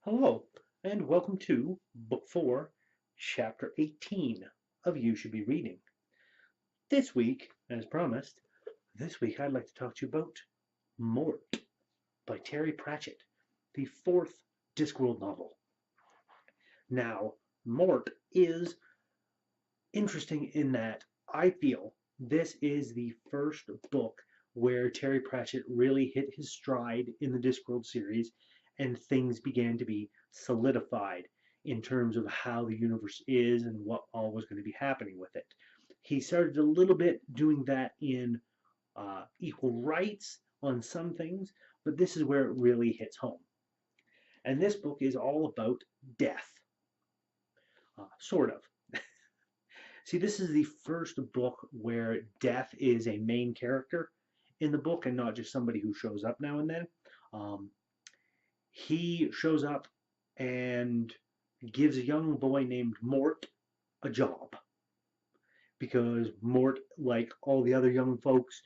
Hello, and welcome to Book 4, Chapter 18 of You Should Be Reading. This week, as promised, I'd like to talk to you about Mort by Terry Pratchett, the fourth Discworld novel. Now, Mort is interesting in that I feel this is the first book where Terry Pratchett really hit his stride in the Discworld series and things began to be solidified in terms of how the universe is and what all was going to be happening with it. He started a little bit doing that in Equal Rights on some things, but this is where it really hits home. And this book is all about death, sort of. See, this is the first book where death is a main character in the book and not just somebody who shows up now and then. Um, he shows up and gives a young boy named Mort a job because Mort, like all the other young folks,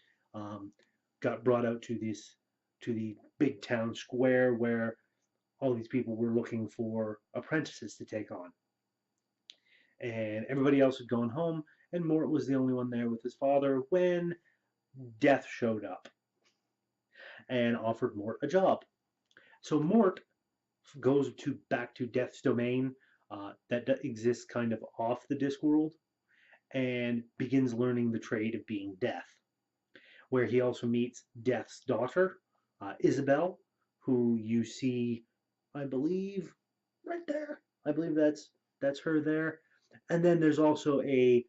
got brought out to the big town square where all these people were looking for apprentices to take on. And everybody else had gone home, and Mort was the only one there with his father when Death showed up and offered Mort a job. So Mort goes back to Death's domain that exists kind of off the Discworld and begins learning the trade of being Death, where he also meets Death's daughter, Isabel, who you see, I believe, right there. I believe that's her there. And then there's also a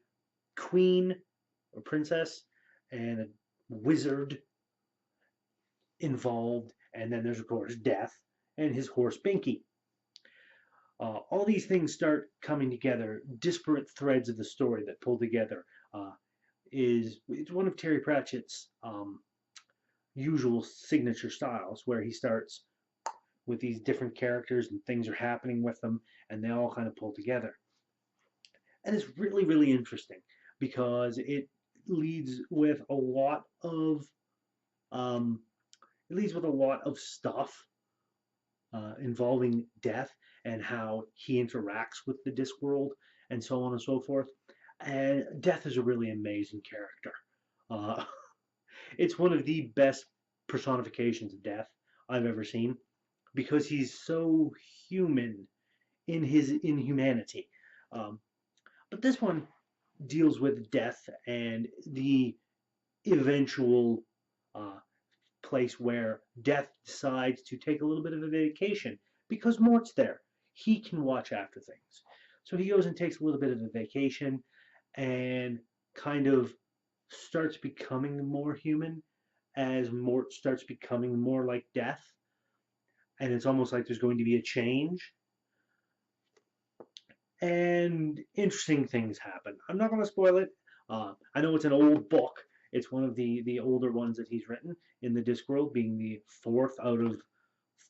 queen, a princess, and a wizard involved. And then there's, of course, Death and his horse Binky. All these things start coming together, disparate threads of the story that pull together. It's one of Terry Pratchett's usual signature styles, where he starts with these different characters and things are happening with them, and they all kind of pull together. And it's really, really interesting because it leads with a lot of stuff involving Death and how he interacts with the Discworld and so on and so forth. And Death is a really amazing character. Uh, it's one of the best personifications of Death I've ever seen because he's so human in his inhumanity. Um, but this one deals with death and the eventual uh, place where Death decides to take a little bit of a vacation because Mort's there. He can watch after things. So he goes and takes a little bit of a vacation and kind of starts becoming more human as Mort starts becoming more like Death. And it's almost like there's going to be a change. And interesting things happen. I'm not going to spoil it. I know it's an old book. It's one of the older ones that he's written in the Discworld, being the fourth out of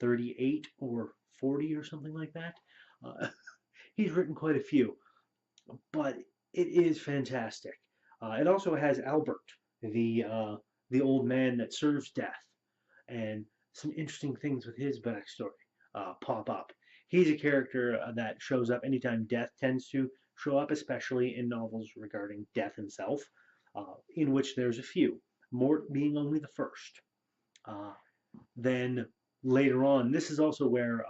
38 or 40 or something like that. Uh, he's written quite a few, but it is fantastic. It also has Albert, the old man that serves Death, and some interesting things with his backstory pop up. He's a character that shows up anytime Death tends to show up, especially in novels regarding Death himself, in which there's a few, Mort being only the first. Uh, then later on, this is also where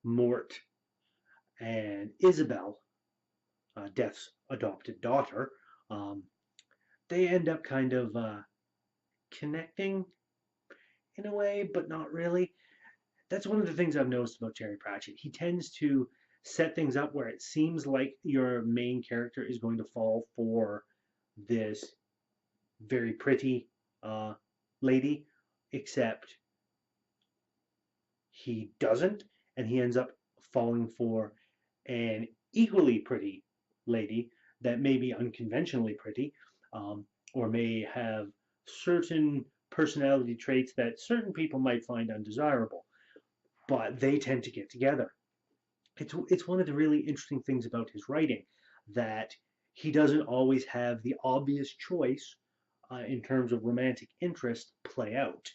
Mort and Isabel, Death's adopted daughter, um, they end up kind of connecting in a way, but not really. That's one of the things I've noticed about Terry Pratchett. He tends to set things up where it seems like your main character is going to fall for this very pretty lady, except he doesn't, and he ends up falling for an equally pretty lady that may be unconventionally pretty, or may have certain personality traits that certain people might find undesirable, but they tend to get together. It's one of the really interesting things about his writing that he doesn't always have the obvious choice in terms of romantic interest play out.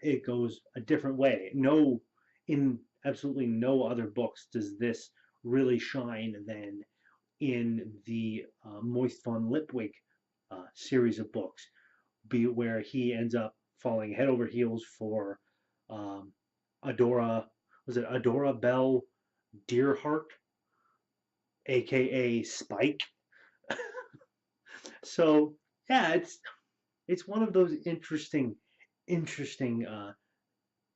It goes a different way. No In absolutely no other books does this really shine than in the Moist von Lipwig series of books, where he ends up falling head over heels for um, Adora, was it Adora Bell Deerheart, aka Spike? So yeah, it's one of those interesting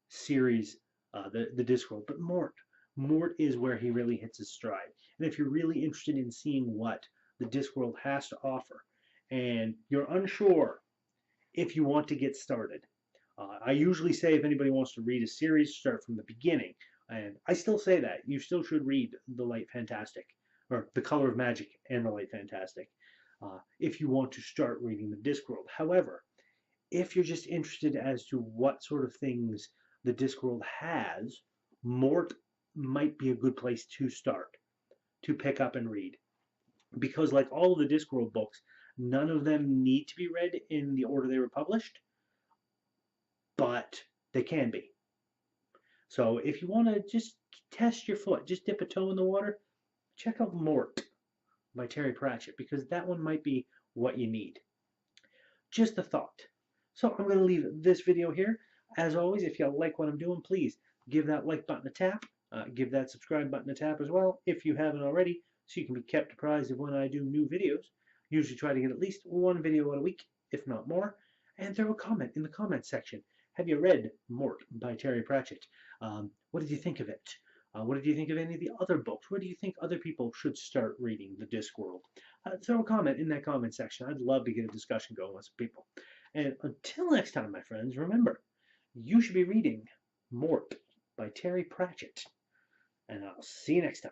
series, the Discworld. But Mort is where he really hits his stride. And if you're really interested in seeing what the Discworld has to offer, and you're unsure if you want to get started, I usually say if anybody wants to read a series, start from the beginning. And I still say that you still should read The Light Fantastic, or The Color of Magic and The Light Fantastic, if you want to start reading the Discworld. However, if you're just interested as to what sort of things the Discworld has, Mort might be a good place to start, to pick up and read. Because, like all of the Discworld books, none of them need to be read in the order they were published, but they can be. So, if you want to just test your foot, just dip a toe in the water, check out Mort by Terry Pratchett, because that one might be what you need. Just a thought. So I'm going to leave this video here. As always, if you like what I'm doing, please give that like button a tap. Give that subscribe button a tap as well if you haven't already, so you can be kept apprised of when I do new videos. Usually try to get at least one video a week, if not more. And throw a comment in the comment section. Have you read Mort by Terry Pratchett? What did you think of it? What did you think of any of the other books? Where do you think other people should start reading the Discworld? Throw a comment in that comment section. I'd love to get a discussion going with some people. And until next time, my friends, remember, you should be reading Mort by Terry Pratchett. And I'll see you next time.